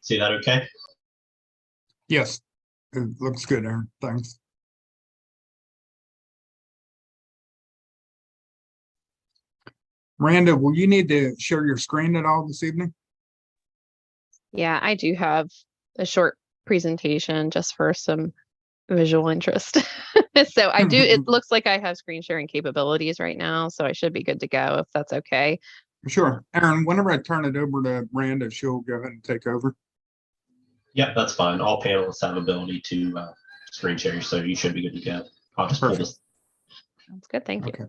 See that okay? Yes, it looks good, Aaron. Thanks. Miranda, will you need to share your screen at all this evening? Yeah, I do have a short presentation just for some visual interest. So I do, it looks like I have screen sharing capabilities right now, so I should be good to go if that's okay. Sure. Aaron, whenever I turn it over to Miranda, she'll go ahead and take over. Yep, that's fine. All panelists have ability to screen share, so you should be good to go. I'll just pull this. Sounds good. Thank you. Okay.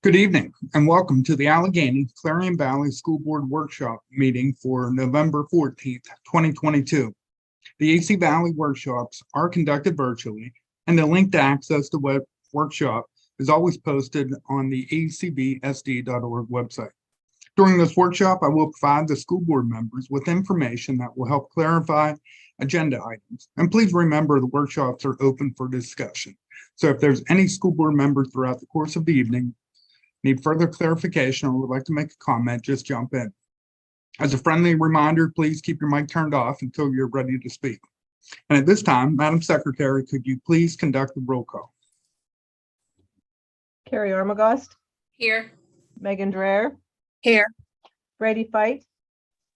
Good evening and welcome to the Allegheny Clarion Valley School Board Workshop meeting for November 14th, 2022. The AC Valley workshops are conducted virtually, and the link to access the workshop is always posted on the acvsd.org website. During this workshop, I will provide the school board members with information that will help clarify agenda items. And please remember the workshops are open for discussion. So if there's any school board member throughout the course of the evening need further clarification or would like to make a comment, just jump in. As a friendly reminder, please keep your mic turned off until you're ready to speak. And at this time, Madam Secretary, could you please conduct the roll call? Carrie Armagost. Here. Megan Dreher. Here. Brady Fight.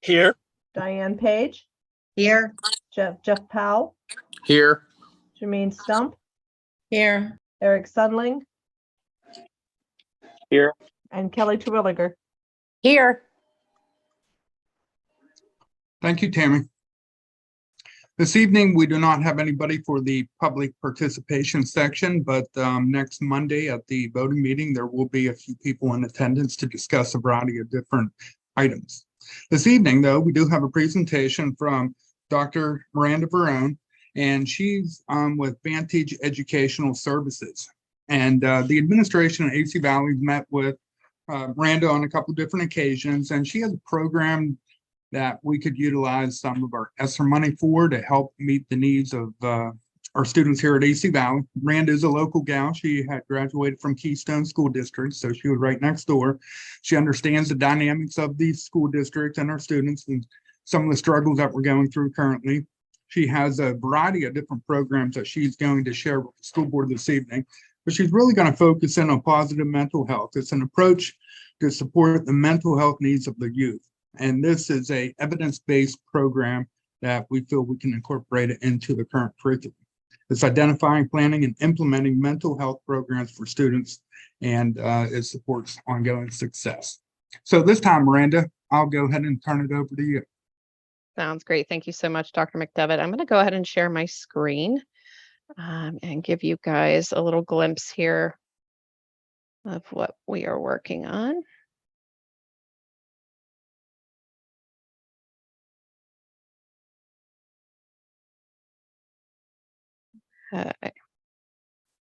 Here. Diane Page. Here. Jeff Powell. Here. Jermaine Stump. Here. Eric Sudling. Here. And Kelly Terwilliger. Here. Thank you, Tammy. This evening, we do not have anybody for the public participation section, but next Monday at the voting meeting, there will be a few people in attendance to discuss a variety of different items. This evening, though, we do have a presentation from Dr. Miranda Verone, and she's with Vantage Educational Services. And the administration at AC Valley met with Miranda on a couple different occasions, and she has a program that we could utilize some of our ESSER money for to help meet the needs of our students here at AC Valley. Miranda is a local gal. She had graduated from Keystone School District, so she was right next door. She understands the dynamics of these school districts and our students and some of the struggles that we're going through currently. She has a variety of different programs that she's going to share with the school board this evening, but she's really going to focus in on positive mental health. It's an approach to support the mental health needs of the youth. And this is a evidence-based program that we feel we can incorporate it into the current curriculum. It's identifying, planning, and implementing mental health programs for students, and it supports ongoing success. So this time, Miranda, I'll go ahead and turn it over to you. Sounds great. Thank you so much, Dr. McDevitt. I'm going to go ahead and share my screen and give you guys a little glimpse here of what we are working on.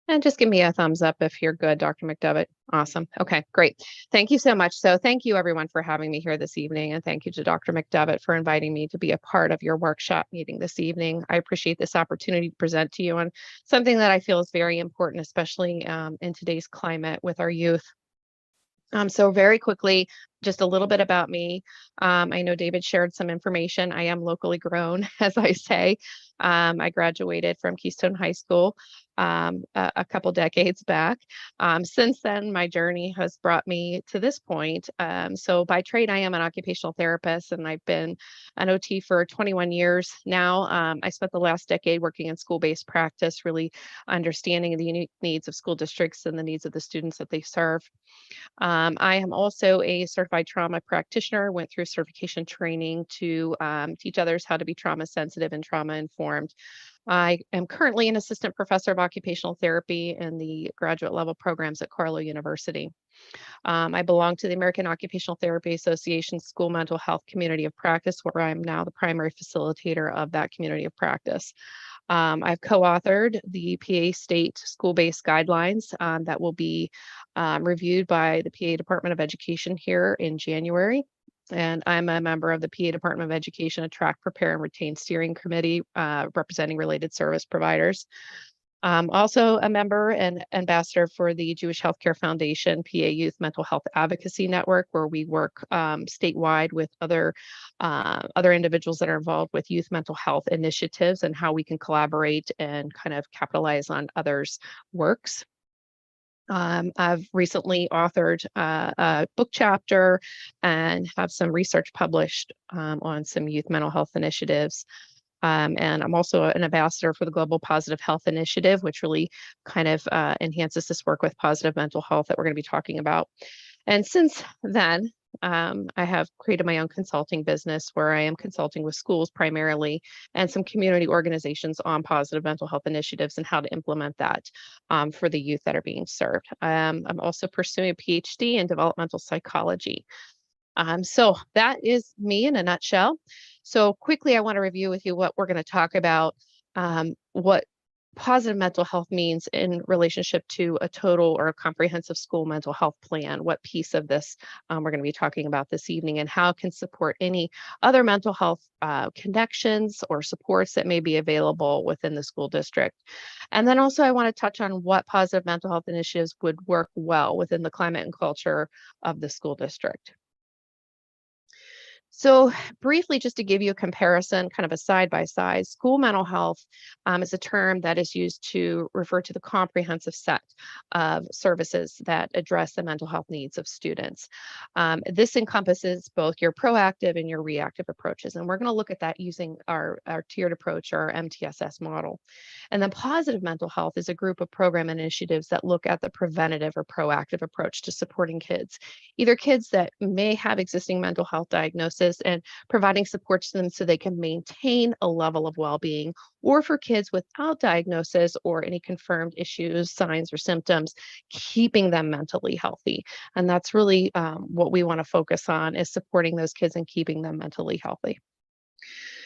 And just give me a thumbs up if you're good, Dr. McDevitt. Awesome. Okay, great. Thank you so much. So thank you everyone for having me here this evening. And thank you to Dr. McDevitt for inviting me to be a part of your workshop meeting this evening. I appreciate this opportunity to present to you on something that I feel is very important, especially in today's climate with our youth. So very quickly, just a little bit about me. I know David shared some information. I am locally grown, as I say. I graduated from Keystone High School a couple decades back. Since then, my journey has brought me to this point. So by trade, I am an occupational therapist, and I've been an OT for 21 years now. I spent the last decade working in school-based practice, really understanding the unique needs of school districts and the needs of the students that they serve. I am also a certified trauma practitioner, went through certification training to teach others how to be trauma sensitive and trauma informed. I am currently an assistant professor of occupational therapy in the graduate level programs at Carlow University. I belong to the American Occupational Therapy Association School Mental Health Community of Practice, where I'm now the primary facilitator of that community of practice. I've co-authored the PA State School-Based Guidelines that will be reviewed by the PA Department of Education here in January. And I'm a member of the PA Department of Education Attract, Prepare, and Retain Steering Committee representing related service providers. Also a member and ambassador for the Jewish Healthcare Foundation PA Youth Mental Health Advocacy Network, where we work statewide with other individuals that are involved with youth mental health initiatives and how we can collaborate and kind of capitalize on others' works. I've recently authored a book chapter and have some research published on some youth mental health initiatives. And I'm also an ambassador for the Global Positive Health Initiative, which really kind of enhances this work with positive mental health that we're going to be talking about. And since then, I have created my own consulting business where I am consulting with schools primarily and some community organizations on positive mental health initiatives and how to implement that for the youth that are being served. I'm also pursuing a PhD in developmental psychology. So that is me in a nutshell. So quickly, I want to review with you what we're going to talk about, what positive mental health means in relationship to a total or a comprehensive school mental health plan, what piece of this we're going to be talking about this evening, and how it can support any other mental health connections or supports that may be available within the school district. And then also I want to touch on what positive mental health initiatives would work well within the climate and culture of the school district. So briefly, just to give you a comparison, kind of a side-by-side, school mental health is a term that is used to refer to the comprehensive set of services that address the mental health needs of students. This encompasses both your proactive and your reactive approaches, and we're going to look at that using our tiered approach, or MTSS model. And then positive mental health is a group of program initiatives that look at the preventative or proactive approach to supporting kids, either kids that may have existing mental health diagnoses diagnosis and providing support to them so they can maintain a level of well-being, or for kids without diagnosis or any confirmed issues, signs, or symptoms, keeping them mentally healthy. And that's really what we want to focus on, is supporting those kids and keeping them mentally healthy.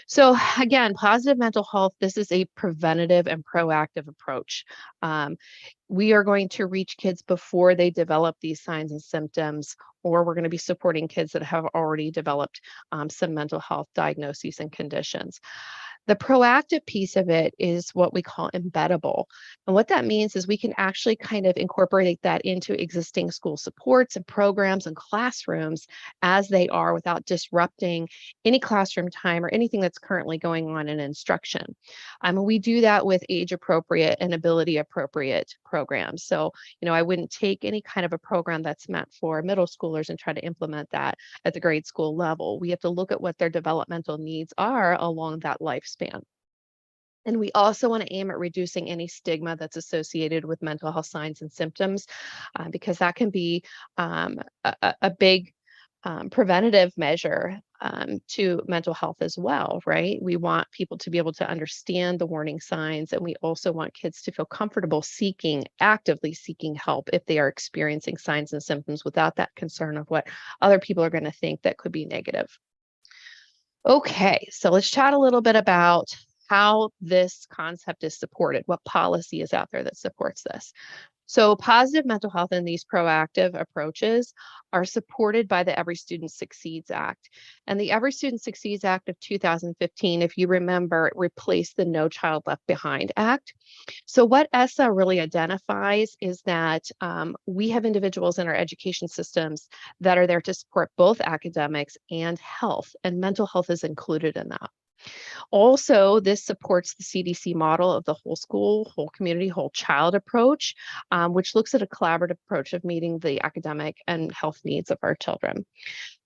So again, positive mental health, this is a preventative and proactive approach. We are going to reach kids before they develop these signs and symptoms, or we're going to be supporting kids that have already developed some mental health diagnoses and conditions. The proactive piece of it is what we call embeddable. And what that means is we can actually kind of incorporate that into existing school supports and programs and classrooms as they are, without disrupting any classroom time or anything that's currently going on in instruction. We do that with age appropriate and ability appropriate programs. So, I wouldn't take any kind of a program that's meant for middle schoolers and try to implement that at the grade school level. We have to look at what their developmental needs are along that lifespan. And we also want to aim at reducing any stigma that's associated with mental health signs and symptoms, because that can be a big preventative measure to mental health as well, right? We want people to be able to understand the warning signs, and we also want kids to feel comfortable actively seeking help if they are experiencing signs and symptoms without that concern of what other people are going to think that could be negative. Okay, so let's chat a little bit about how this concept is supported, what policy is out there that supports this. So positive mental health and these proactive approaches are supported by the Every Student Succeeds Act. And the Every Student Succeeds Act of 2015, if you remember, it replaced the No Child Left Behind Act. So what ESSA really identifies is that we have individuals in our education systems that are there to support both academics and health, and mental health is included in that. Also, this supports the CDC model of the whole school, whole community, whole child approach, which looks at a collaborative approach of meeting the academic and health needs of our children.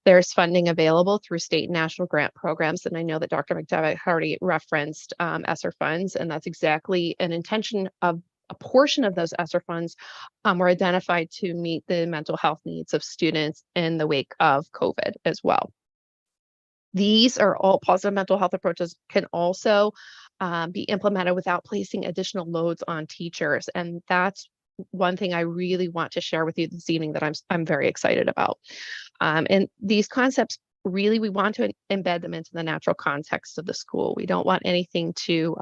There's funding available through state and national grant programs, and I know that Dr. McDevitt already referenced ESSER funds, and that's exactly an intention of a portion of those ESSER funds were identified to meet the mental health needs of students in the wake of COVID as well. These are all positive mental health approaches can also be implemented without placing additional loads on teachers. And that's one thing I really want to share with you this evening that I'm very excited about. And these concepts, really, we want to embed them into the natural context of the school. We don't want anything to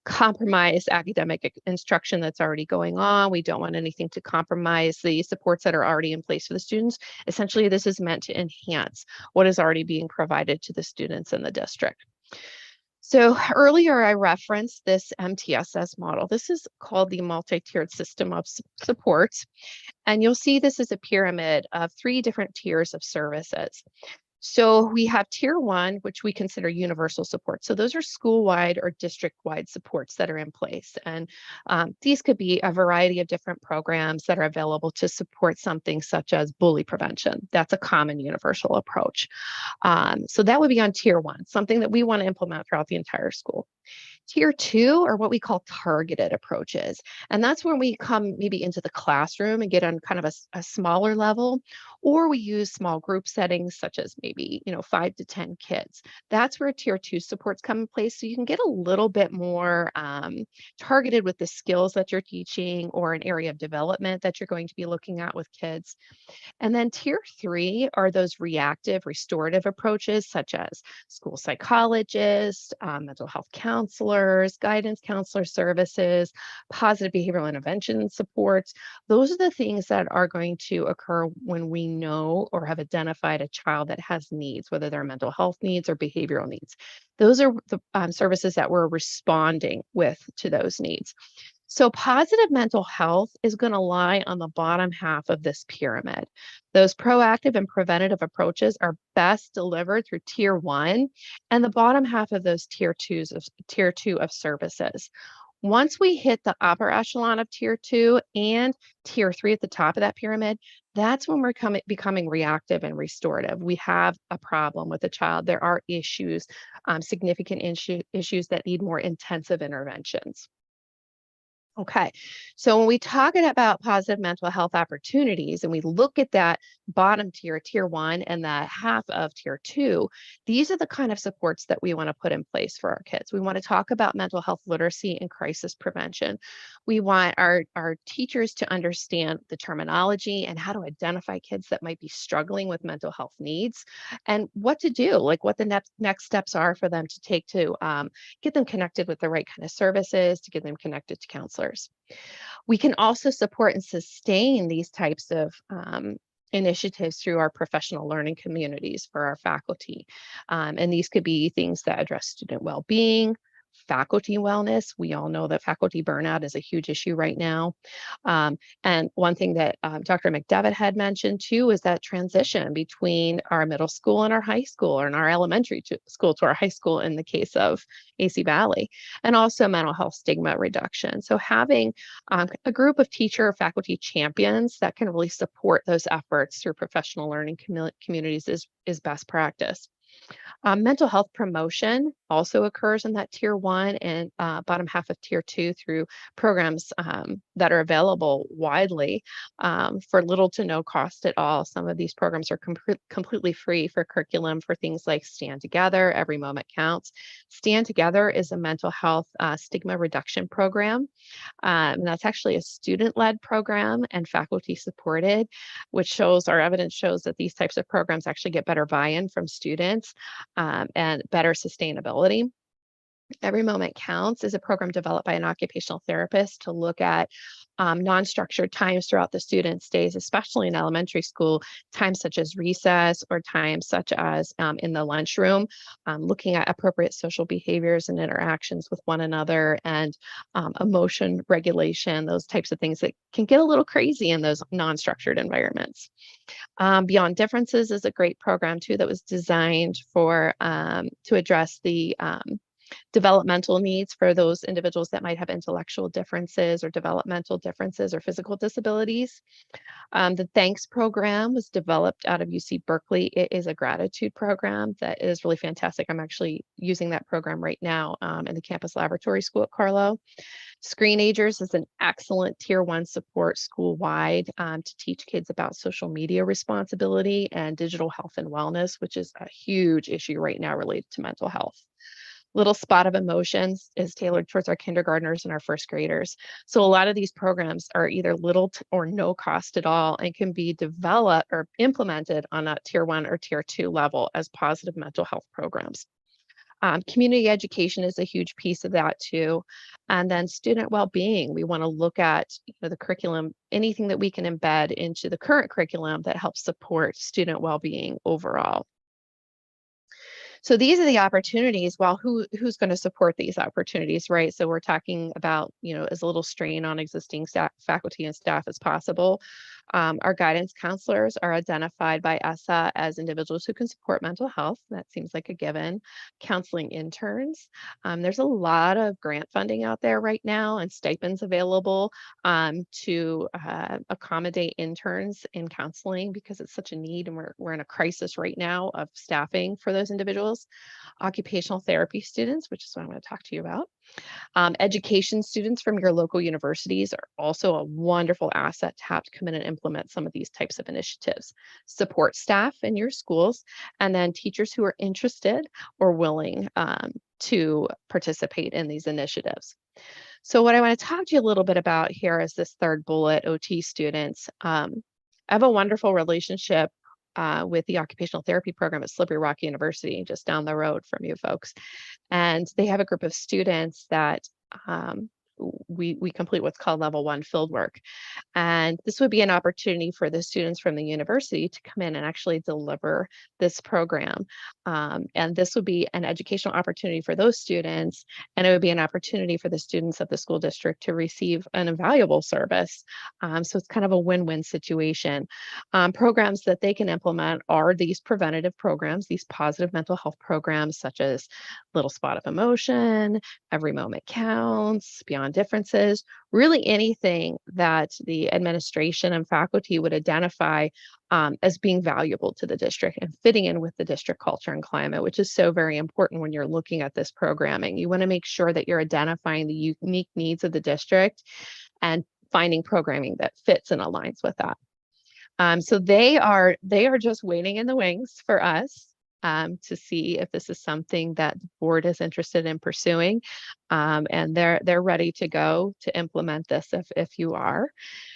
compromise academic instruction that's already going on. We don't want anything to compromise the supports that are already in place for the students. Essentially, this is meant to enhance what is already being provided to the students in the district. So earlier I referenced this MTSS model. This is called the multi-tiered system of supports. And you'll see this is a pyramid of 3 different tiers of services. So we have tier 1, which we consider universal support. So those are school-wide or district-wide supports that are in place. And these could be a variety of different programs that are available to support something such as bully prevention. That's a common universal approach. So that would be on tier 1, something that we want to implement throughout the entire school. Tier 2 are what we call targeted approaches. And that's when we come maybe into the classroom and get on kind of a smaller level, or we use small group settings such as maybe, 5 to 10 kids. That's where tier 2 supports come in place. So you can get a little bit more targeted with the skills that you're teaching or an area of development that you're going to be looking at with kids. And then tier 3 are those reactive, restorative approaches such as school psychologists, mental health counselors, guidance counselor services, positive behavioral intervention supports. Those are the things that are going to occur when we know or have identified a child that has needs, whether they're mental health needs or behavioral needs. Those are the services that we're responding with to those needs. So positive mental health is going to lie on the bottom half of this pyramid. Those proactive and preventative approaches are best delivered through tier 1 and the bottom half of those tier 2 of services. Once we hit the upper echelon of tier 2 and tier 3 at the top of that pyramid, that's when we're becoming reactive and restorative. We have a problem with a child. There are issues, significant issues that need more intensive interventions. Okay, so when we talk about positive mental health opportunities and we look at that bottom tier, tier one, and the half of tier two, these are the kind of supports that we want to put in place for our kids. We want to talk about mental health literacy and crisis prevention. We want our teachers to understand the terminology and how to identify kids that might be struggling with mental health needs and what to do, like what the next steps are for them to take to get them connected with the right kind of services, to get them connected to counselors. We can also support and sustain these types of initiatives through our professional learning communities for our faculty. And these could be things that address student well-being, faculty wellness. We all know that faculty burnout is a huge issue right now. And one thing that Dr. McDevitt had mentioned too is that transition between our middle school and our high school, or in our elementary school to our high school in the case of AC Valley, and also mental health stigma reduction. So having a group of teacher or faculty champions that can really support those efforts through professional learning communities is best practice. Mental health promotion also occurs in that tier one and bottom half of tier two through programs that are available widely for little to no cost at all. Some of these programs are completely free for curriculum for things like Stand Together, Every Moment Counts. Stand Together is a mental health stigma reduction program. And that's actually a student-led program and faculty supported, which shows our evidence shows that these types of programs actually get better buy-in from students and better sustainability. Every Moment Counts is a program developed by an occupational therapist to look at non-structured times throughout the student's days, especially in elementary school, times such as recess or times such as in the lunchroom, looking at appropriate social behaviors and interactions with one another and emotion regulation, those types of things that can get a little crazy in those non-structured environments. Beyond Differences is a great program too that was designed for to address the developmental needs for those individuals that might have intellectual differences or developmental differences or physical disabilities. The Thanks program was developed out of UC Berkeley. It is a gratitude program that is really fantastic. I'm actually using that program right now in the campus laboratory school at Carlow. Screenagers is an excellent tier one support school-wide to teach kids about social media responsibility and digital health and wellness, which is a huge issue right now related to mental health. Little Spot of Emotions is tailored towards our kindergartners and our first graders. So a lot of these programs are either little or no cost at all and can be developed or implemented on a tier one or tier two level as positive mental health programs. Community education is a huge piece of that too. And then student well-being, we want to look at the curriculum, anything that we can embed into the current curriculum that helps support student well-being overall. So these are the opportunities. Well, who's going to support these opportunities, right? So we're talking about, as little strain on existing faculty and staff as possible. Our guidance counselors are identified by ESSA as individuals who can support mental health. That seems like a given. Counseling interns. There's a lot of grant funding out there right now and stipends available to accommodate interns in counseling because it's such a need and we're in a crisis right now of staffing for those individuals. Occupational therapy students, which is what I'm going to talk to you about. Education students from your local universities are also a wonderful asset to have to come in and implement some of these types of initiatives. Support staff in your schools, and then teachers who are interested or willing to participate in these initiatives. So what I want to talk to you a little bit about here is this third bullet, OT students. I have a wonderful relationship with the occupational therapy program at Slippery Rock University, just down the road from you folks. And they have a group of students that we complete what's called level 1 field work. And this would be an opportunity for the students from the university to come in and actually deliver this program. And this would be an educational opportunity for those students. And it would be an opportunity for the students of the school district to receive an invaluable service. So it's kind of a win-win situation. Programs that they can implement are these preventative programs, these positive mental health programs, such as Little Spot of Emotion, Every Moment Counts, Beyond beyond differences, really anything that the administration and faculty would identify as being valuable to the district and fitting in with the district culture and climate, which is so very important when you're looking at this programming. You want to make sure that you're identifying the unique needs of the district and finding programming that fits and aligns with that. So they are just waiting in the wings for us to see if this is something that the board is interested in pursuing, and they're ready to go to implement this if you are.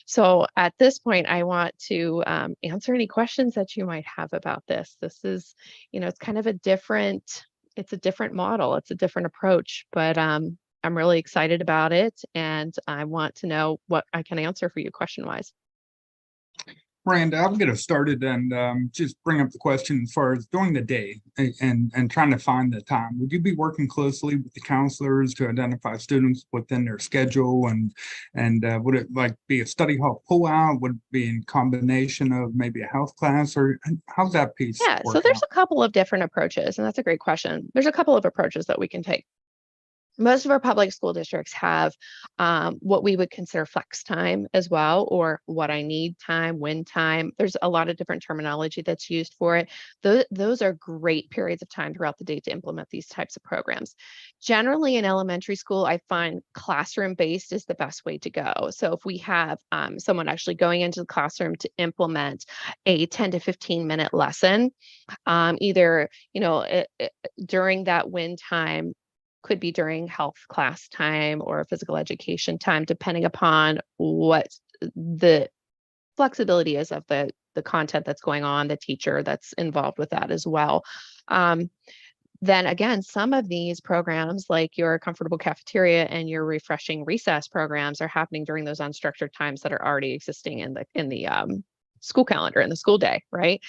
So at this point, I want to answer any questions that you might have about this. This is, it's kind of a different model, it's a different approach, but I'm really excited about it, and I want to know what I can answer for you question-wise. Miranda, I'll get us started and just bring up the question as far as during the day and trying to find the time. Would you be working closely with the counselors to identify students within their schedule, and would it be a study hall pullout? Would it be in combination of maybe a health class, or how's that piece? Yeah, so there's a couple of different approaches, and that's a great question. There's a couple of approaches that we can take. Most of our public school districts have what we would consider flex time as well, or what I need time, when time. There's a lot of different terminology that's used for it. Those are great periods of time throughout the day to implement these types of programs. Generally in elementary school, I find classroom-based is the best way to go. So if we have someone actually going into the classroom to implement a 10 to 15 minute lesson, either, during that when time, could be during health class time or physical education time, depending upon what the flexibility is of the content that's going on, the teacher that's involved with that as well. Then again, some of these programs, like your comfortable cafeteria and your refreshing recess programs, are happening during those unstructured times that are already existing in the school calendar, in the school day, right?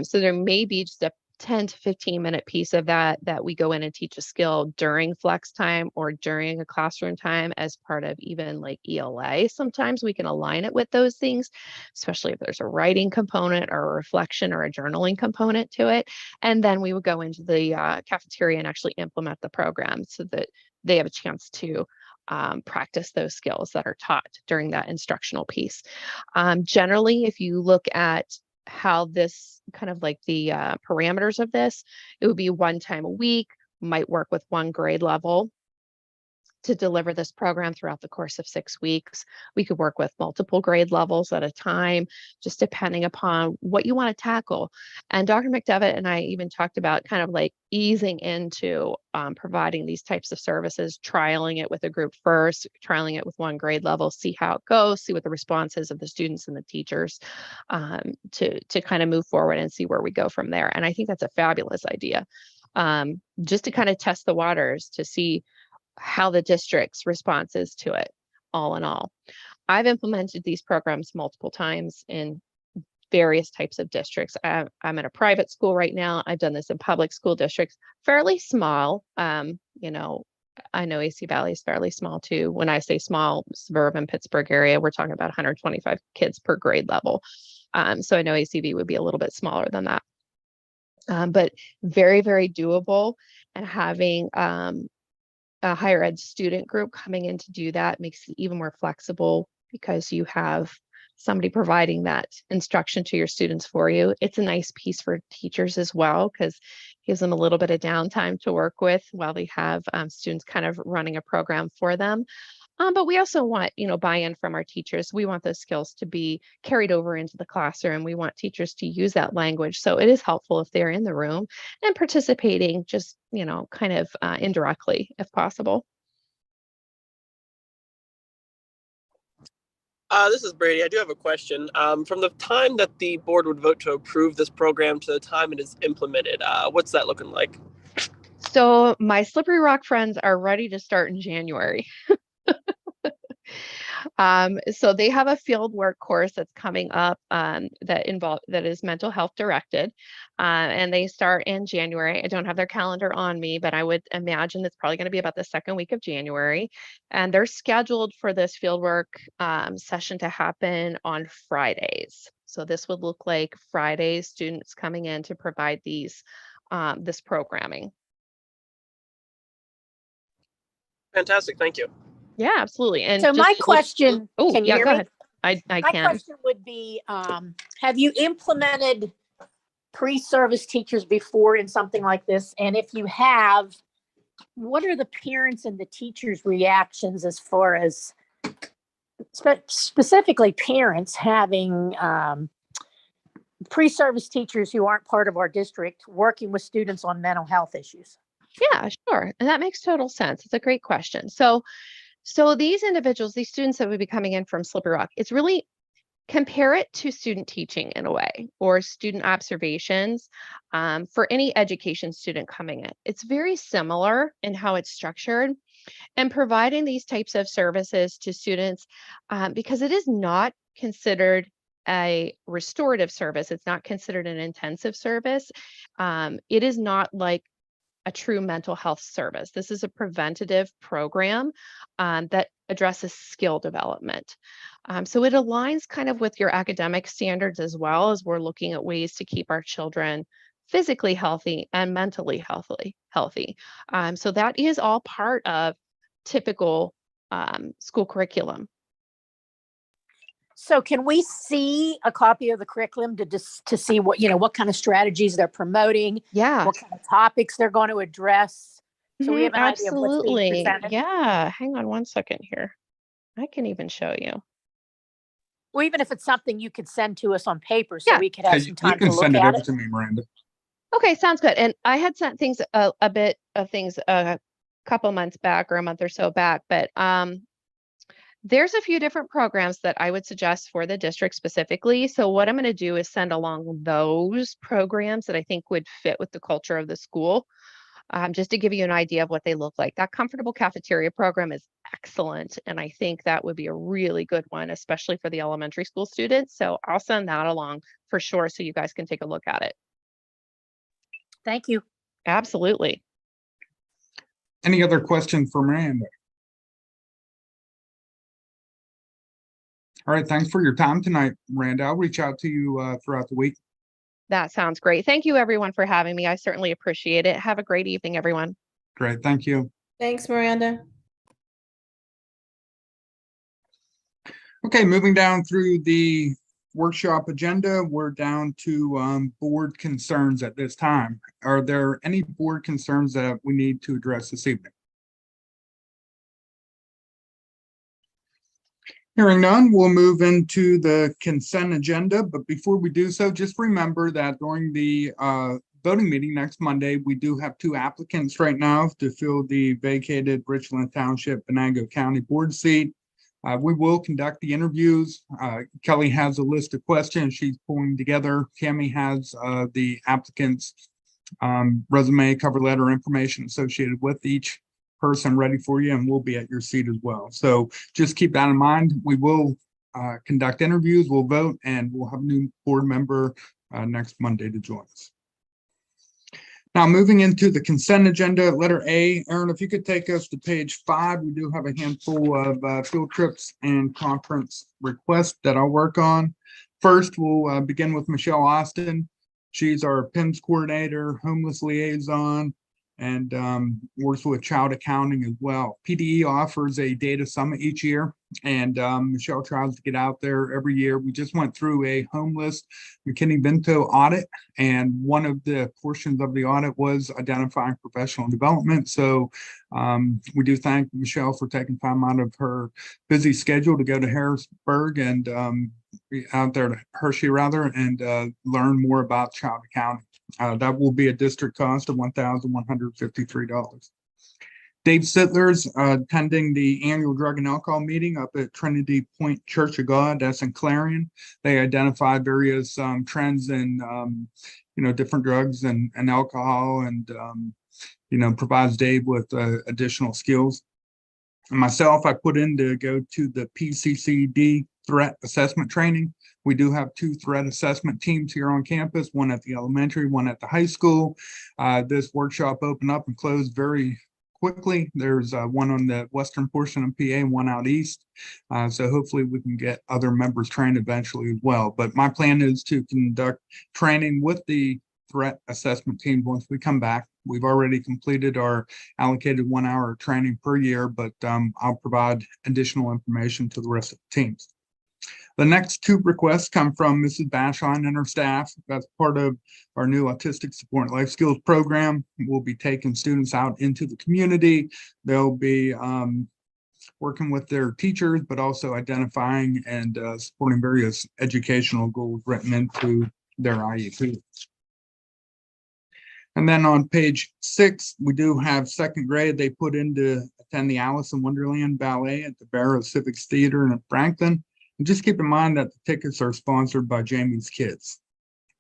So there may be just a 10 to 15 minute piece of that we go in and teach a skill during flex time or during a classroom time as part of even like ELA. Sometimes we can align it with those things, especially if there's a writing component or a reflection or a journaling component to it. And then we would go into the cafeteria and actually implement the program so that they have a chance to practice those skills that are taught during that instructional piece. Generally, if you look at how this kind of like the parameters of this, it would be one time a week, might work with one grade level to deliver this program throughout the course of 6 weeks. We could work with multiple grade levels at a time, just depending upon what you want to tackle. And Dr. McDevitt and I even talked about kind of like easing into providing these types of services, trialing it with a group first, trialing it with one grade level, see how it goes, see what the response is of the students and the teachers, to kind of move forward and see where we go from there. And I think that's a fabulous idea, just to kind of test the waters to see how the district's response is to it, all in all. I've implemented these programs multiple times in various types of districts. I'm in a private school right now. I've done this in public school districts, fairly small. I know AC Valley is fairly small too. When I say small, suburban Pittsburgh area, we're talking about 125 kids per grade level. So I know ACV would be a little bit smaller than that. But very, very doable, and having a higher ed student group coming in to do that makes it even more flexible because you have somebody providing that instruction to your students for you. It's a nice piece for teachers as well, because it gives them a little bit of downtime to work with while they have students kind of running a program for them. But we also want, buy-in from our teachers. We want those skills to be carried over into the classroom. We want teachers to use that language. So it is helpful if they're in the room and participating just, kind of indirectly if possible. This is Brady. I do have a question. From the time that the board would vote to approve this program to the time it is implemented, what's that looking like? So my Slippery Rock friends are ready to start in January. So they have a field work course that's coming up that is mental health directed, and they start in January. I don't have their calendar on me, but I would imagine it's probably going to be about the second week of January, and they're scheduled for this fieldwork session to happen on Fridays. So this would look like Fridays, students coming in to provide this programming. Fantastic. Thank you. Yeah, absolutely. And So just my to look- question, Oh, can you yeah, hear go me? ahead. I My can. question would be, have you implemented pre-service teachers before in something like this? And if you have, what are the parents and the teachers' reactions as far as specifically parents having pre-service teachers who aren't part of our district working with students on mental health issues? Yeah, sure. And that makes total sense. It's a great question. So these individuals, these students that would be coming in from Slippery Rock, it's really compare it to student teaching in a way or student observations for any education student coming in. It's very similar in how it's structured and providing these types of services to students because it is not considered a restorative service. It's not considered an intensive service. It is not like a true mental health service. This is a preventative program that addresses skill development. So it aligns kind of with your academic standards as well as we're looking at ways to keep our children physically healthy and mentally healthy. So that is all part of typical school curriculum. So can we see a copy of the curriculum to see what kind of strategies they're promoting, Yeah. what kind of topics they're going to address? So we have an idea of what's being Absolutely. presented. Yeah. Hang on one second here. I can even show you. Or even if it's something you could send to us on paper so Yeah. we could Yeah, have you some time to can look send it at over it. to me, Miranda. Okay, sounds good. And I had sent things a bit of things a couple months back or a month or so back, but there's a few different programs that I would suggest for the district specifically. So what I'm going to do is send along those programs that I think would fit with the culture of the school, just to give you an idea of what they look like. That Comfortable Cafeteria program is excellent, and I think that would be a really good one, especially for the elementary school students. So I'll send that along for sure so you guys can take a look at it. Thank you. Absolutely. Any other questions for Miranda? All right, thanks for your time tonight, Miranda. I'll reach out to you throughout the week. That sounds great. Thank you, everyone, for having me. I certainly appreciate it. Have a great evening, everyone. Great, thank you. Thanks, Miranda. Okay, moving down through the workshop agenda, we're down to board concerns at this time. Are there any board concerns that we need to address this evening? Hearing none, we'll move into the consent agenda, but before we do so, just remember that during the voting meeting next Monday, we do have 2 applicants right now to fill the vacated Richland Township, Venango County board seat. We will conduct the interviews. Kelly has a list of questions she's pulling together. Tammy has the applicant's resume, cover letter, information associated with each person ready for you, and we'll be at your seat as well. So just keep that in mind. We will conduct interviews, we'll vote, and we'll have a new board member next Monday to join us. Now, moving into the consent agenda, letter A, Aaron, if you could take us to page 5, we do have a handful of field trips and conference requests that I'll work on. First, we'll begin with Michelle Austin. She's our PIMS coordinator, homeless liaison, and works with child accounting as well. PDE offers a data summit each year, and Michelle tries to get out there every year. We just went through a homeless McKinney-Vento audit, and one of the portions of the audit was identifying professional development. So we do thank Michelle for taking time out of her busy schedule to go to Harrisburg and be out there to Hershey rather, and learn more about child accounting. That will be a district cost of $1,153. Dave Sittler's attending the annual drug and alcohol meeting up at Trinity Point Church of God. That's in Clarion. They identified various trends in different drugs and alcohol, and provides Dave with additional skills. And myself, I put in to go to the PCCD threat assessment training. We do have 2 threat assessment teams here on campus, one at the elementary, one at the high school. This workshop opened up and closed very quickly. There's one on the western portion of PA and one out east. So hopefully we can get other members trained eventually as well. But my plan is to conduct training with the threat assessment team once we come back We've already completed our allocated 1 hour of training per year, but I'll provide additional information to the rest of the teams. The next 2 requests come from Mrs. Bashon and her staff. That's part of our new Autistic Support and Life Skills program. We'll be taking students out into the community. They'll be working with their teachers, but also identifying and supporting various educational goals written into their IEP. And then on page 6, we do have 2nd grade. They put in to attend the Alice in Wonderland Ballet at the Barrow Civics Theater in Franklin. And just keep in mind that the tickets are sponsored by Jamie's Kids.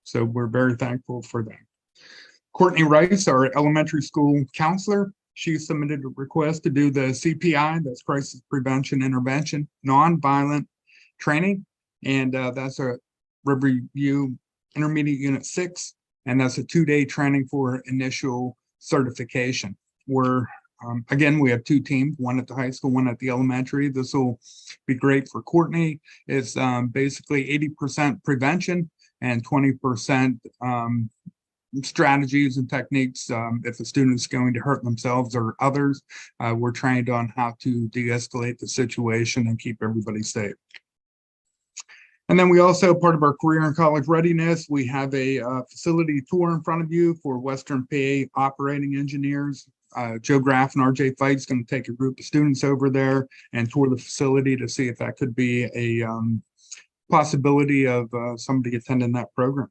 So we're very thankful for that. Courtney Rice, our elementary school counselor, she submitted a request to do the CPI, that's Crisis Prevention Intervention, nonviolent training. And that's a Riverview Intermediate Unit 6. And that's a 2-day training for initial certification. We're again, we have 2 teams, one at the high school, one at the elementary. This will be great for Courtney. It's basically 80% prevention and 20% strategies and techniques. If a student is going to hurt themselves or others, we're trained on how to de-escalate the situation and keep everybody safe. And then we also, part of our career and college readiness, we have a facility tour in front of you for Western PA operating engineers. Joe Graff and RJ Fite is going to take a group of students over there and tour the facility to see if that could be a possibility of somebody attending that program.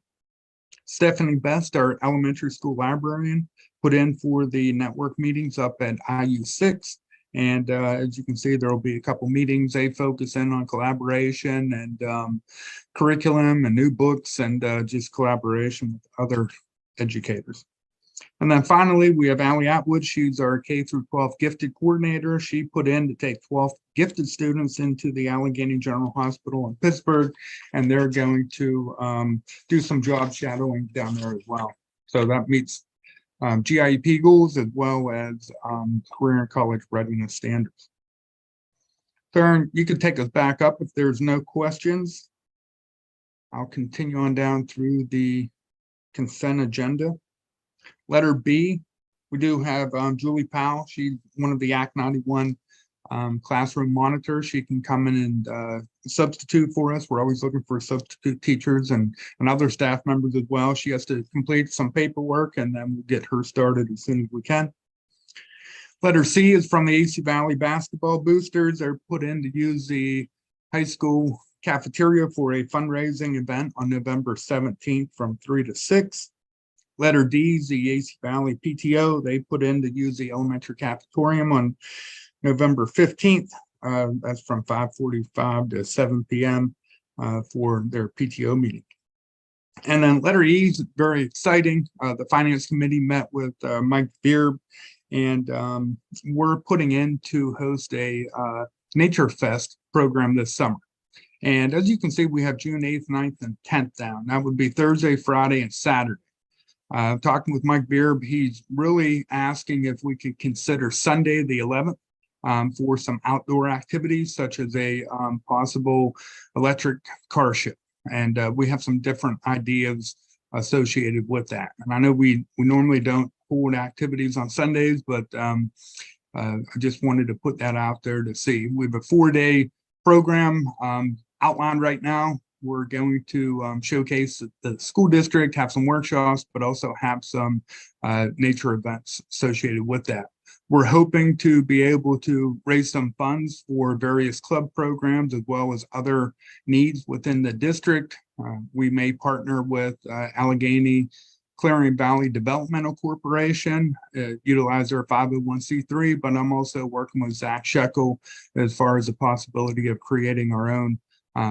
Stephanie Best, our elementary school librarian, put in for the network meetings up at IU6. And as you can see, there will be a couple meetings. They focus in on collaboration and curriculum and new books and just collaboration with other educators. And then finally, we have Allie Atwood. She's our K through 12 gifted coordinator. She put in to take 12 gifted students into the Allegheny General Hospital in Pittsburgh, and they're going to do some job shadowing down there as well. So that meets GIEP goals as well as career and college readiness standards. Thurn, you can take us back up if there's no questions. I'll continue on down through the consent agenda. Letter B, we do have Julie Powell. She's one of the Act 91 classroom monitors. She can come in and substitute for us. We're always looking for substitute teachers and other staff members as well. She has to complete some paperwork and then we'll get her started as soon as we can. Letter C is from the AC Valley Basketball Boosters. They're put in to use the high school cafeteria for a fundraising event on November 17th from 3 to 6. Letter D is the AC Valley PTO. They put in to use the elementary cafetorium on November 15th. That's from 5:45 to 7 p.m. For their PTO meeting. And then letter E is very exciting. The Finance Committee met with Mike Beer, and we're putting in to host a Nature Fest program this summer. And as you can see, we have June 8th, 9th, and 10th down. That would be Thursday, Friday, and Saturday. Talking with Mike Beer, he's really asking if we could consider Sunday, the 11th, for some outdoor activities, such as a possible electric car show. And we have some different ideas associated with that. And I know we normally don't hold activities on Sundays, but I just wanted to put that out there to see. We have a 4-day program outlined right now. We're going to showcase the school district, have some workshops, but also have some nature events associated with that. We're hoping to be able to raise some funds for various club programs as well as other needs within the district. We may partner with Allegheny Clarion Valley Developmental Corporation, utilize their 501c3, but I'm also working with Zach Shekel as far as the possibility of creating our own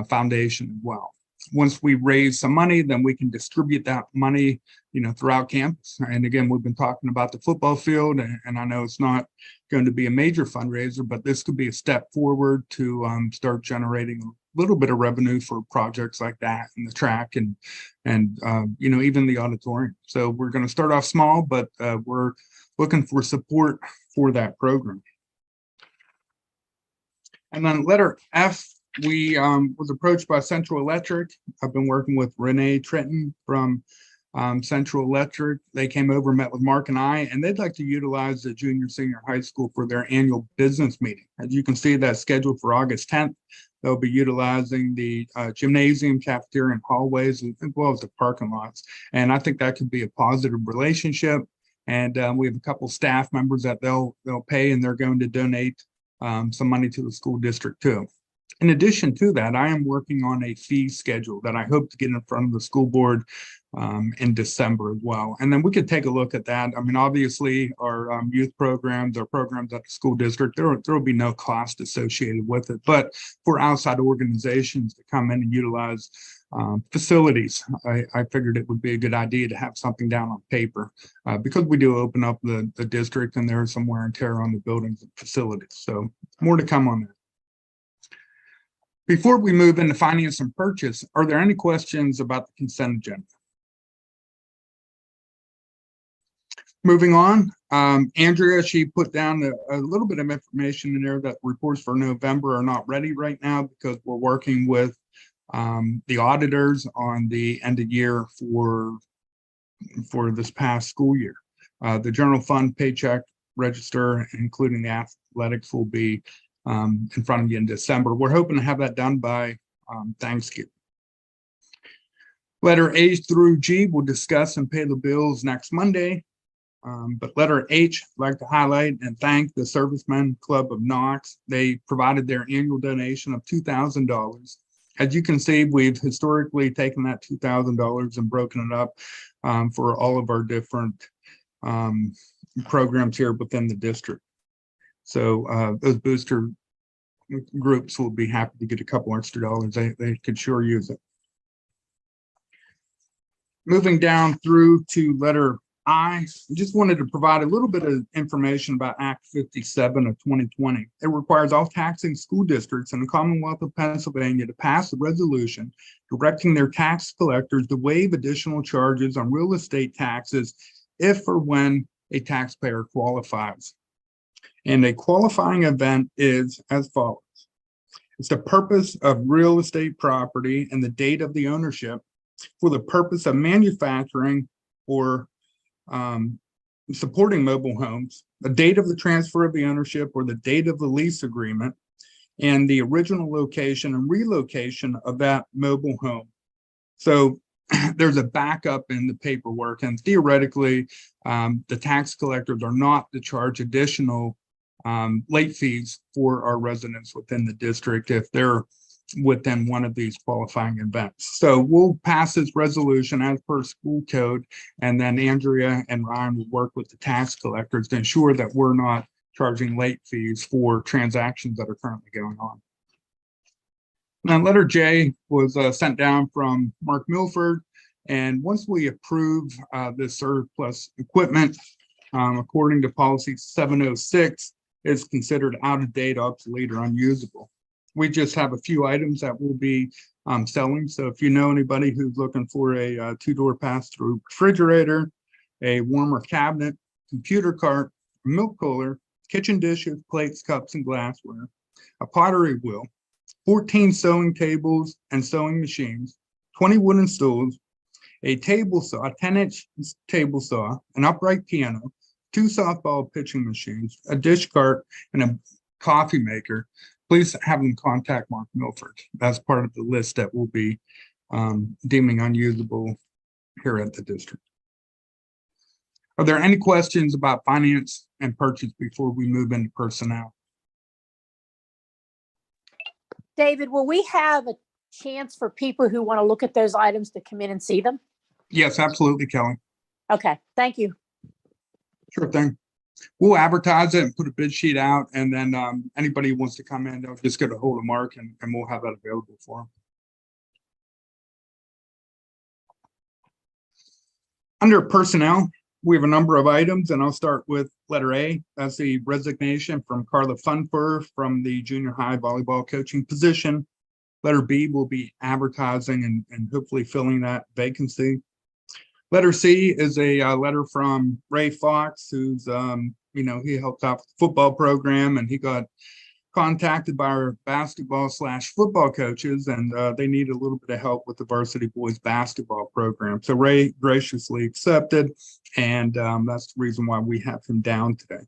foundation as well. Once we raise some money, then we can distribute that money, throughout campus. And again, we've been talking about the football field, and I know it's not going to be a major fundraiser, but this could be a step forward to start generating a little bit of revenue for projects like that, and the track, and even the auditorium. So we're going to start off small, but we're looking for support for that program. And then letter F. We was approached by Central Electric. I've been working with Renee Trenton from Central Electric, they came over, met with Mark and I, and they'd like to utilize the junior senior high school for their annual business meeting. As you can see, that's scheduled for August 10th. They'll be utilizing the gymnasium, cafeteria, and hallways, as well as the parking lots. And I think that could be a positive relationship. And we have a couple staff members that they'll pay, and they're going to donate some money to the school district too. In addition to that, I am working on a fee schedule that I hope to get in front of the school board in December as well. And then we could take a look at that. I mean, obviously our youth programs, our programs at the school district, there will be no cost associated with it. But for outside organizations to come in and utilize facilities, I figured it would be a good idea to have something down on paper because we do open up the district and there's some wear and tear on the buildings and facilities. So more to come on that. Before we move into finance and purchase, are there any questions about the consent agenda? Moving on, Andrea, she put down a little bit of information in there that reports for November are not ready right now because we're working with the auditors on the end of year for this past school year. The general fund paycheck register, including the athletics, will be in front of you in December. We're hoping to have that done by Thanksgiving. Letter A through G will discuss and pay the bills next Monday. But letter H, I'd like to highlight and thank the Servicemen Club of Knox. They provided their annual donation of $2,000. As you can see, we've historically taken that $2,000 and broken it up for all of our different programs here within the district. So those booster groups will be happy to get a couple extra dollars. They could sure use it. Moving down through to letter I just wanted to provide a little bit of information about Act 57 of 2020. It requires all taxing school districts in the Commonwealth of Pennsylvania to pass a resolution directing their tax collectors to waive additional charges on real estate taxes if or when a taxpayer qualifies. And a qualifying event is as follows. It's the purpose of real estate property and the date of the ownership for the purpose of manufacturing or supporting mobile homes, the date of the transfer of the ownership or the date of the lease agreement, and the original location and relocation of that mobile home. So there's a backup in the paperwork, and theoretically, the tax collectors are not to charge additional late fees for our residents within the district if they're within one of these qualifying events. So we'll pass this resolution as per school code, and then Andrea and Ryan will work with the tax collectors to ensure that we're not charging late fees for transactions that are currently going on. Now, letter J was sent down from Mark Milford, and once we approve this surplus equipment, according to policy 706, is considered out of date, obsolete, or unusable. We just have a few items that we'll be selling. So if you know anybody who's looking for a two-door pass-through refrigerator, a warmer cabinet, computer cart, milk cooler, kitchen dishes, plates, cups, and glassware, a pottery wheel, 14 sewing tables and sewing machines, 20 wooden stools, a table saw, a 10-inch table saw, an upright piano, 2 softball pitching machines, a dish cart, and a coffee maker, please have them contact Mark Milford. That's part of the list that we'll be deeming unusable here at the district. Are there any questions about finance and purchase before we move into personnel? David, will we have a chance for people who want to look at those items to come in and see them? Yes, absolutely, Kelly. Okay, thank you. Sure thing. We'll advertise it and put a bid sheet out, and then anybody who wants to come in, they'll just get a hold of Mark and we'll have that available for them. Under personnel, we have a number of items, and I'll start with letter A. That's the resignation from Carla Funfer from the junior high volleyball coaching position. Letter B will be advertising and hopefully filling that vacancy. Letter C is a letter from Ray Fox, who's, he helped out with the football program, and he got contacted by our basketball/football coaches, and they need a little bit of help with the varsity boys basketball program. So Ray graciously accepted, and that's the reason why we have him down today.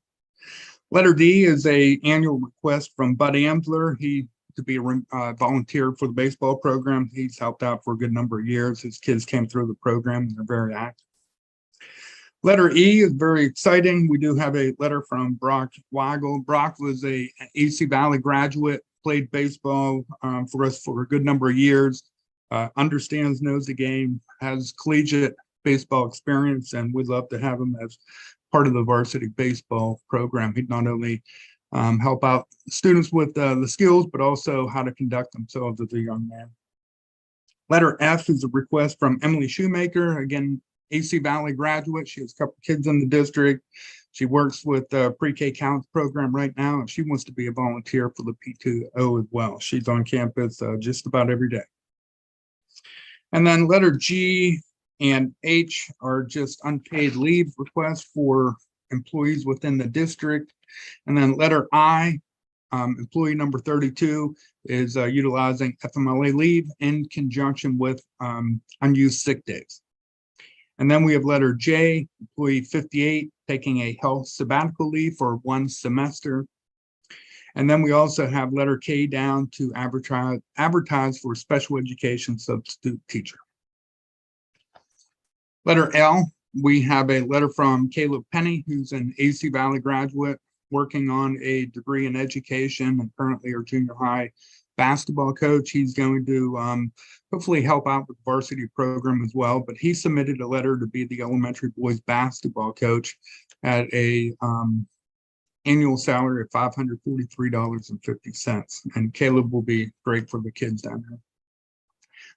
Letter D is a annual request from Bud Amsler. He to be a volunteer for the baseball program. He's helped out for a good number of years. His kids came through the program and they're very active. Letter E is very exciting. We do have a letter from Brock Weigel. Brock was a AC Valley graduate, played baseball for us for a good number of years, understands, knows the game, has collegiate baseball experience, and we'd love to have him as part of the varsity baseball program. He'd not only help out students with the skills, but also how to conduct themselves as a young man. Letter F is a request from Emily Shoemaker, again, AC Valley graduate. She has a couple kids in the district. She works with the pre-K counts program right now, and she wants to be a volunteer for the P2O as well. She's on campus just about every day. And then letter G and H are just unpaid leave requests for employees within the district. And then letter I, employee number 32, is utilizing FMLA leave in conjunction with unused sick days. And then we have letter J, employee 58, taking a health sabbatical leave for 1 semester. And then we also have letter K down to advertise for special education substitute teacher. Letter L, we have a letter from Caleb Penny, who's an AC Valley graduate working on a degree in education and currently our junior high basketball coach. He's going to hopefully help out with the varsity program as well, but he submitted a letter to be the elementary boys basketball coach at a annual salary of $543.50. And Caleb will be great for the kids down there.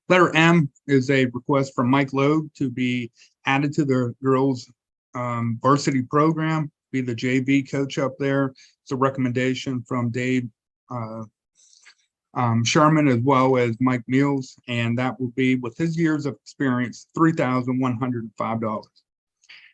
Letter M is a request from Mike Logue to be added to the girls varsity program, be the JV coach up there. It's a recommendation from Dave Sherman as well as Mike Mills, and that will be, with his years of experience, $3,105.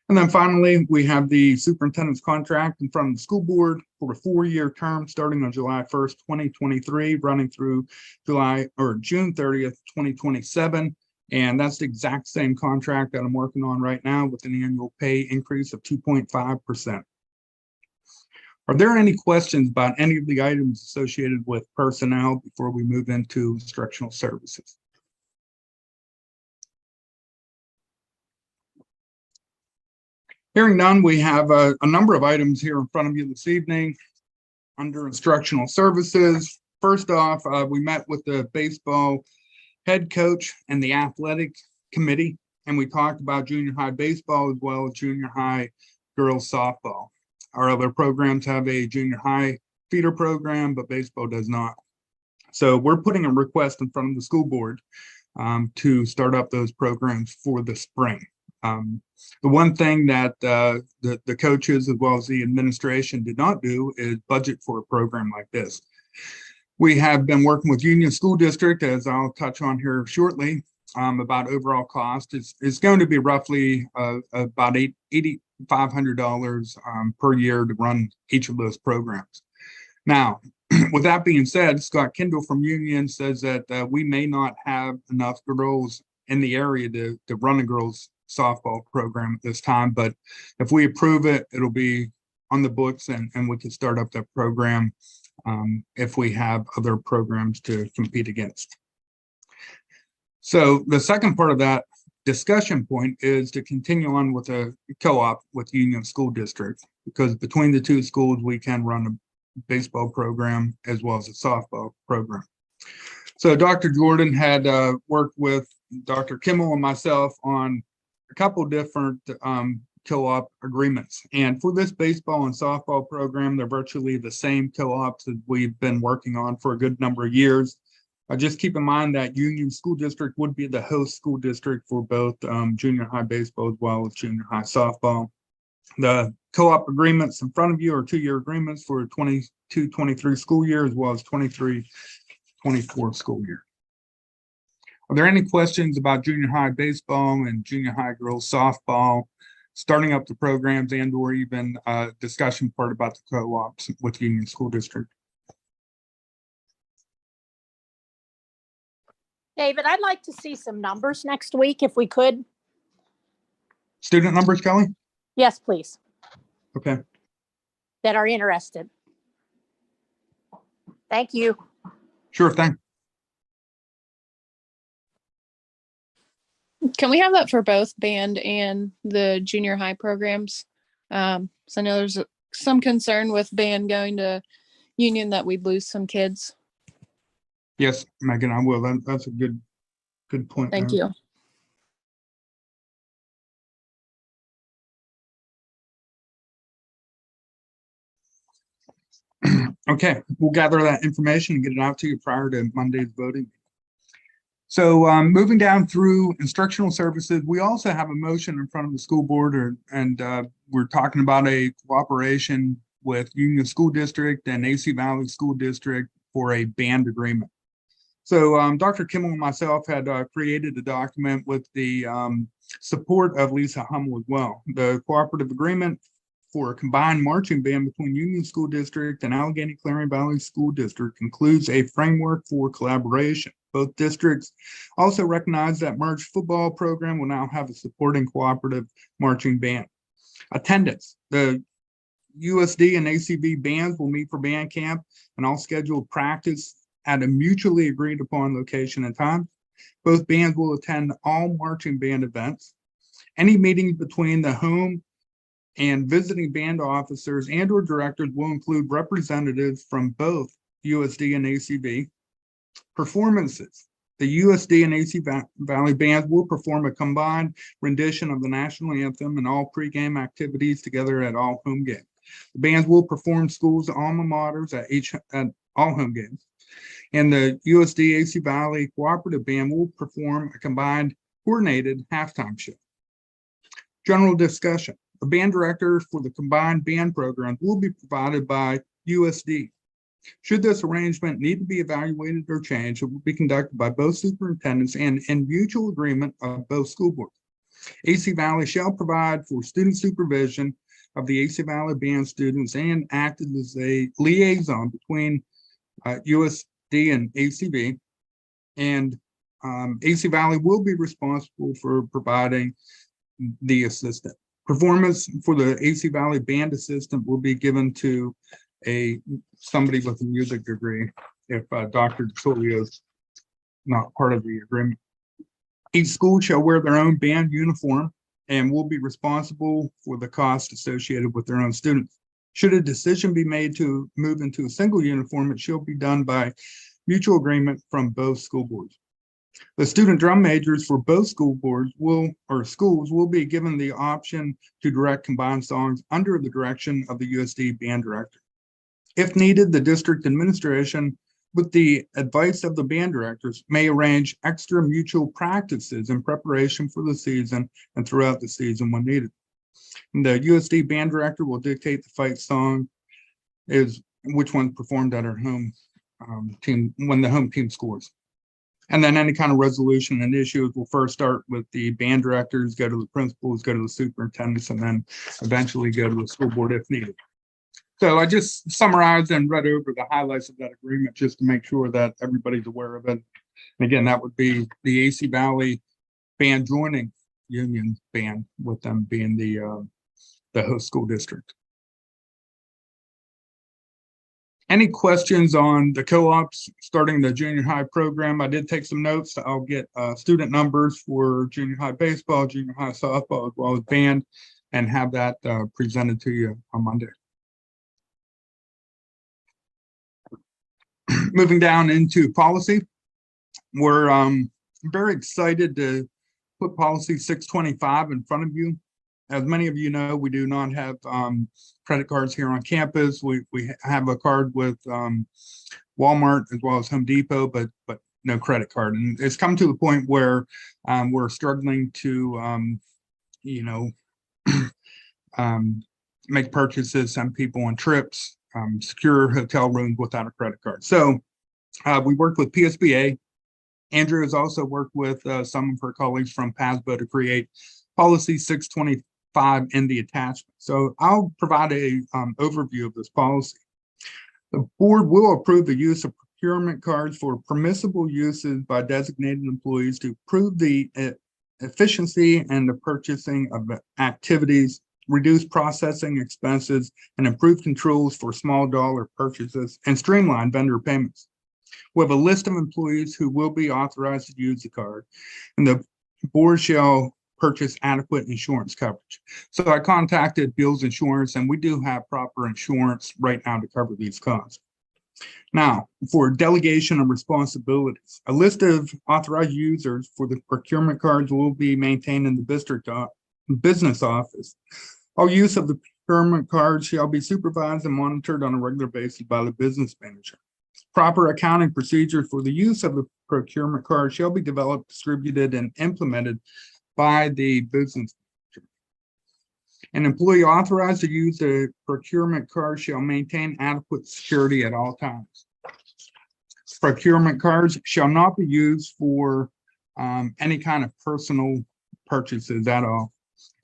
And then finally, we have the superintendent's contract in front of the school board for a 4-year term starting on July 1st, 2023, running through June 30th, 2027. And that's the exact same contract that I'm working on right now with an annual pay increase of 2.5%. Are there any questions about any of the items associated with personnel before we move into instructional services? Hearing none, we have a number of items here in front of you this evening under instructional services. First off, we met with the baseball head coach and the athletic committee, and we talked about junior high baseball as well as junior high girls softball. Our other programs have a junior high feeder program, but baseball does not. So we're putting a request in front of the school board to start up those programs for the spring. The one thing that the coaches as well as the administration did not do is budget for a program like this. We have been working with Union School District, as I'll touch on here shortly, about overall cost. It's going to be roughly about $8,500 per year to run each of those programs. Now, with that being said, Scott Kendall from Union says that we may not have enough girls in the area to run a girls softball program at this time, but if we approve it, it'll be on the books and we can start up that program if we have other programs to compete against. So the second part of that discussion point is to continue on with a co-op with Union School District, because between the two schools, we can run a baseball program as well as a softball program. So Dr. Jordan had worked with Dr. Kimmel and myself on a couple different co-op agreements. And for this baseball and softball program, they're virtually the same co-ops that we've been working on for a good number of years. Just keep in mind that Union School District would be the host school district for both junior high baseball as well as junior high softball. The co-op agreements in front of you are 2-year agreements for 22-23 school year as well as 23-24 school year. Are there any questions about junior high baseball and junior high girls softball, starting up the programs, and or even discussion part about the co-ops with Union School District? David, I'd like to see some numbers next week if we could. Student numbers, Kelly? Yes, please, Okay. that are interested. Thank you. Sure thing. Can we have that for both band and the junior high programs? So I know there's some concern with band going to Union that we'd lose some kids. Yes, Megan, I will. That's a good point. Thank there. you. Okay, we'll gather that information and get it out to you prior to Monday's voting. So moving down through instructional services, we also have a motion in front of the school board, and we're talking about a cooperation with Union School District and AC Valley School District for a band agreement. So Dr. Kimmel and myself had created a document with the support of Lisa Hummel as well. The cooperative agreement for a combined marching band between Union School District and Allegheny Clarion Valley School District includes a framework for collaboration. Both districts also recognize that merged football program will now have a supporting cooperative marching band. Attendance: the USD and ACV bands will meet for band camp and all scheduled practice at a mutually agreed upon location and time. Both bands will attend all marching band events. Any meetings between the home and visiting band officers and/or directors will include representatives from both USD and ACV. Performances: the USD and AC Valley bands will perform a combined rendition of the national anthem and all pregame activities together at all home games. The bands will perform schools' alma maters at all home games. And the USD AC Valley Cooperative Band will perform a combined coordinated halftime show. General discussion: a band director for the combined band program will be provided by USD. Should this arrangement need to be evaluated or changed, it will be conducted by both superintendents and in mutual agreement of both school boards. AC Valley shall provide for student supervision of the AC Valley band students and act as a liaison between USD and ACV. And AC Valley will be responsible for providing the assistant. Performance for the AC Valley band assistant will be given to somebody with a music degree if Dr. DeSolio is not part of the agreement. Each school shall wear their own band uniform and will be responsible for the cost associated with their own students. Should a decision be made to move into a single uniform, it shall be done by mutual agreement from both school boards. The student drum majors for both school boards schools will be given the option to direct combined songs under the direction of the USD band director. If needed, the district administration, with the advice of the band directors, may arrange extra mutual practices in preparation for the season and throughout the season when needed. And the USD band director will dictate the fight song which one's performed at our home team when the home team scores. And then any kind of resolution and issues will first start with the band directors, go to the principals, go to the superintendents, and then eventually go to the school board if needed. So I just summarized and read over the highlights of that agreement just to make sure that everybody's aware of it. And again, that would be the AC Valley band joining Union band, with them being the host school district. Any questions on the co-ops starting the junior high program? I did take some notes. I'll get student numbers for junior high baseball, junior high softball, as well as band, and have that presented to you on Monday. Moving down into policy, we're very excited to put policy 625 in front of you. As many of you know, we do not have credit cards here on campus. We have a card with Walmart as well as Home Depot, but no credit card. And it's come to the point where we're struggling to, make purchases, send people on trips, secure hotel rooms without a credit card. So we worked with PSBA. Andrew has also worked with some of her colleagues from PASBO to create policy 625 in the attachment. So I'll provide a overview of this policy. The board will approve the use of procurement cards for permissible uses by designated employees to improve the efficiency and the purchasing of activities, reduce processing expenses, and improve controls for small dollar purchases and streamline vendor payments. We have a list of employees who will be authorized to use the card, and the board shall purchase adequate insurance coverage. So I contacted Bill's Insurance, and we do have proper insurance right now to cover these costs. Now, for delegation of responsibilities, a list of authorized users for the procurement cards will be maintained in the district business office. All use of the procurement cards shall be supervised and monitored on a regular basis by the business manager. Proper accounting procedures for the use of the procurement card shall be developed, distributed, and implemented by the business manager. An employee authorized to use the procurement card shall maintain adequate security at all times. Procurement cards shall not be used for any kind of personal purchases at all,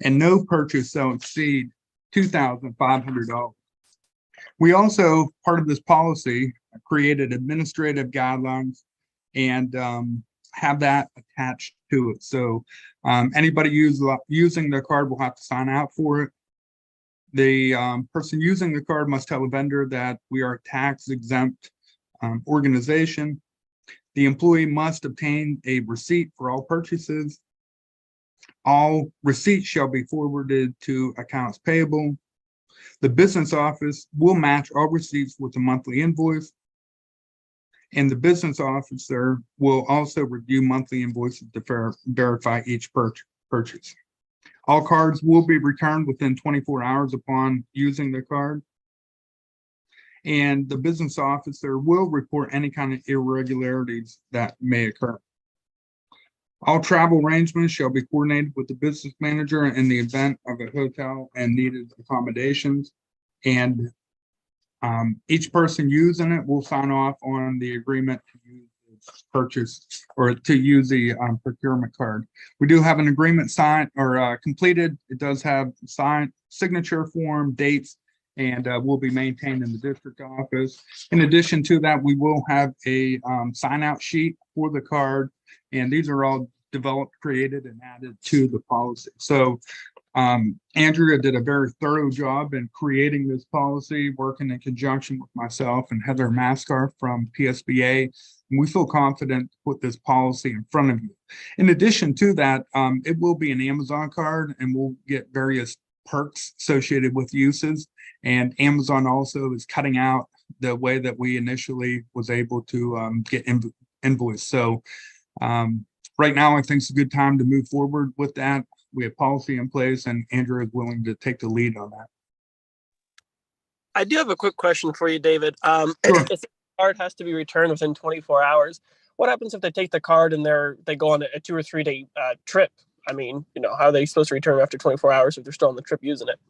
and no purchase shall exceed $2,500. We also, part of this policy, created administrative guidelines and have that attached to it. So anybody using the card will have to sign out for it. The person using the card must tell the vendor that we are a tax exempt organization. The employee must obtain a receipt for all purchases. All receipts shall be forwarded to accounts payable. The business office will match all receipts with a monthly invoice. And the business officer will also review monthly invoices to verify each purchase. All cards will be returned within 24 hours upon using the card. And the business officer will report any kind of irregularities that may occur. All travel arrangements shall be coordinated with the business manager in the event of a hotel and needed accommodations. And each person using it will sign off on the agreement to use the purchase or to use the procurement card. We do have an agreement signed or completed. It does have signed signature form, dates, and will be maintained in the district office. In addition to that, we will have a sign out sheet for the card, and these are all developed, created, and added to the policy. So Andrea did a very thorough job in creating this policy, working in conjunction with myself and Heather Mascar from PSBA. And we feel confident to put this policy in front of you. In addition to that, it will be an Amazon card, and we'll get various perks associated with uses. And Amazon also is cutting out the way that we initially was able to get invoice. So right now, I think it's a good time to move forward with that. We have policy in place, and Andrew is willing to take the lead on that. I do have a quick question for you, David. Sure. If the card has to be returned within 24 hours, what happens if they take the card and they go on a 2 or 3 day trip? I mean, how are they supposed to return after 24 hours if they're still on the trip using it?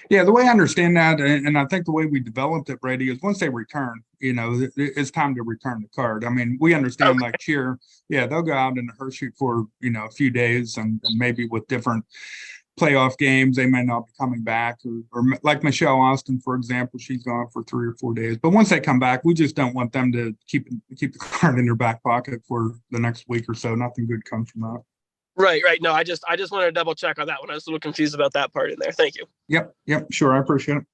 Yeah, the way I understand that, and I think the way we developed it, Brady, is once they return, it's time to return the card. I mean, we understand like cheer, yeah, they'll go out in a Hershey for, a few days and maybe with different playoff games, they may not be coming back or like Michelle Austin, for example, she's gone for 3 or 4 days. But once they come back, we just don't want them to keep the card in their back pocket for the next week or so. Nothing good comes from that. Right. No, I just wanted to double check on that one. I was a little confused about that part in there. Thank you. Yep, sure. I appreciate it.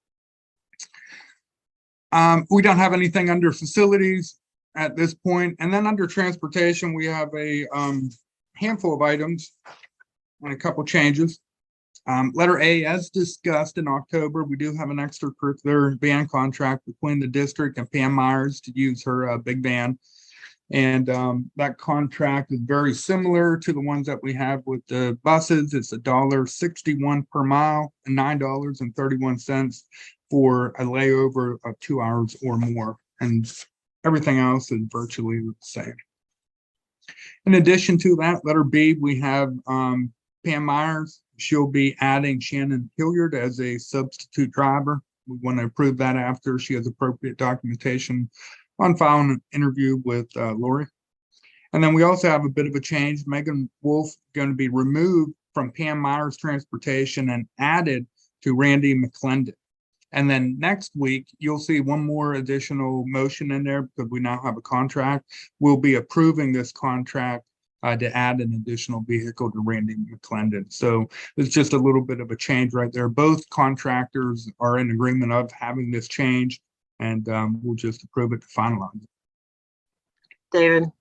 We don't have anything under facilities at this point. And then under transportation, we have a handful of items and a couple changes. Letter A, as discussed in October, we do have an extracurricular van contract between the district and Pam Myers to use her big van. And that contract is very similar to the ones that we have with the buses. It's $1.61 per mile and $9.31 for a layover of 2 hours or more. And everything else is virtually the same. In addition to that, letter B, we have Pam Myers. She'll be adding Shannon Hilliard as a substitute driver. We want to approve that after she has appropriate documentation on file an interview with Lori. And then we also have a bit of a change. Megan Wolf going to be removed from Pam Myers Transportation and added to Randy McClendon. And then next week, you'll see one more additional motion in there because we now have a contract. We'll be approving this contract to add an additional vehicle to Randy McClendon. So it's just a little bit of a change right there. Both contractors are in agreement of having this change, and we'll just approve it to finalize it. David,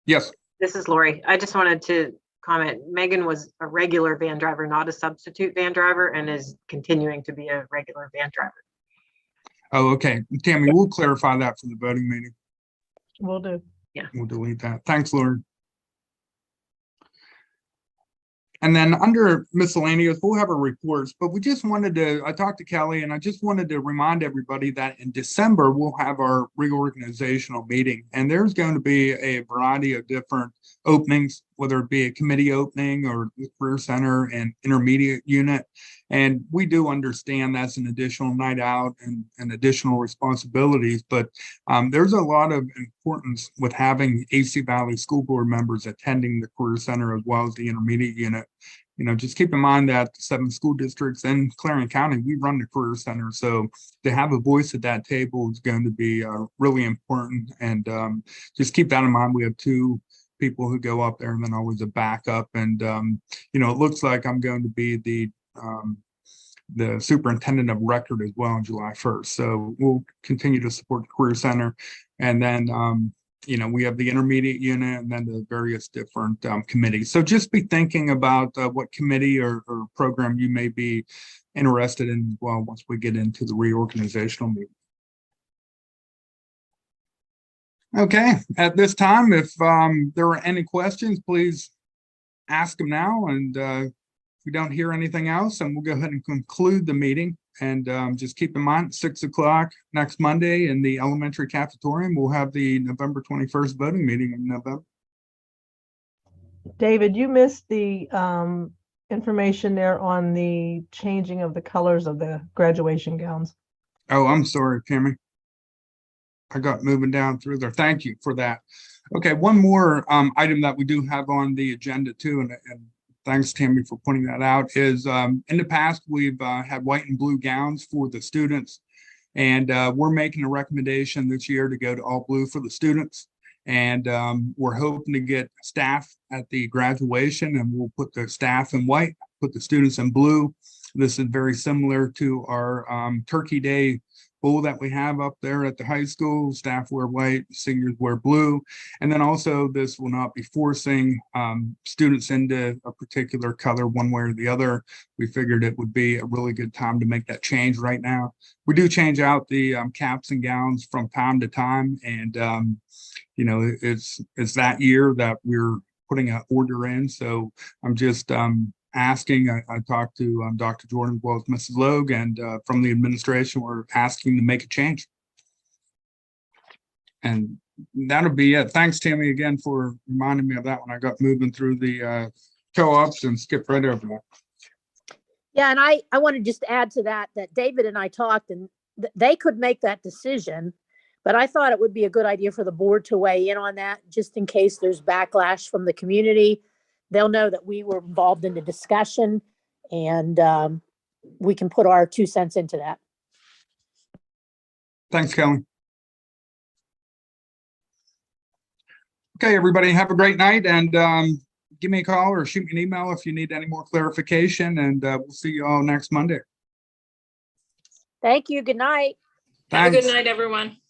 Yes, this is Lori. I just wanted to comment. Megan was a regular van driver, not a substitute van driver, and is continuing to be a regular van driver. oh, okay. Tammy, we'll clarify that for the voting meeting. Will do. We'll delete that. Thanks, Lori. And then under miscellaneous, we'll have our reports, but we just wanted to, I talked to Kelly and I just wanted to remind everybody that in December, we'll have our reorganizational meeting, and there's going to be a variety of different openings, whether it be a committee opening or the career center and intermediate unit. And we do understand that's an additional night out and additional responsibilities, but there's a lot of importance with having AC Valley School Board members attending the career center as well as the intermediate unit. You know, just keep in mind that 7 school districts in Clarion County, we run the career center. So to have a voice at that table is going to be really important. And just keep that in mind. We have 2 people who go up there and then always a backup. And, you know, it looks like I'm going to be the superintendent of record as well on July 1st. So we'll continue to support the career center. And then, you know, we have the intermediate unit and then the various different committees. So just be thinking about what committee or program you may be interested in as well once we get into the reorganizational meeting. Okay, at this time, if there are any questions, please ask them now. And if we don't hear anything else, then we'll go ahead and conclude the meeting. And just keep in mind, 6 o'clock next Monday in the elementary cafetorium, we'll have the November 21st voting meeting in November. David, you missed the information there on the changing of the colors of the graduation gowns. Oh, I'm sorry, Tammy. I got moving down through there. Thank you for that. Okay, one more item that we do have on the agenda too, and thanks, Tammy, for pointing that out, is in the past, we've had white and blue gowns for the students. And we're making a recommendation this year to go to all blue for the students. And we're hoping to get staff at the graduation, and we'll put the staff in white, put the students in blue. This is very similar to our Turkey Day bowl that we have up there at the high school. Staff wear white, seniors wear blue. And then also this will not be forcing students into a particular color one way or the other. We figured it would be a really good time to make that change right now. We do change out the caps and gowns from time to time. And, you know, it's that year that we're putting an order in. So I'm just asking, I talked to Dr. Jordan as well as Mrs. Logue, and from the administration, we're asking to make a change. And that'll be it. Thanks, Tammy, again for reminding me of that when I got moving through the co-ops and skipped right over that. Yeah, and I want to just add to that David and I talked, and they could make that decision, but I thought it would be a good idea for the board to weigh in on that, just in case there's backlash from the community. They'll know that we were involved in the discussion, and we can put our 2 cents into that. Thanks, Kelly. Okay, everybody, have a great night, and give me a call or shoot me an email if you need any more clarification, and we'll see you all next Monday. Thank you. Good night. Have a Thanks. good night, everyone.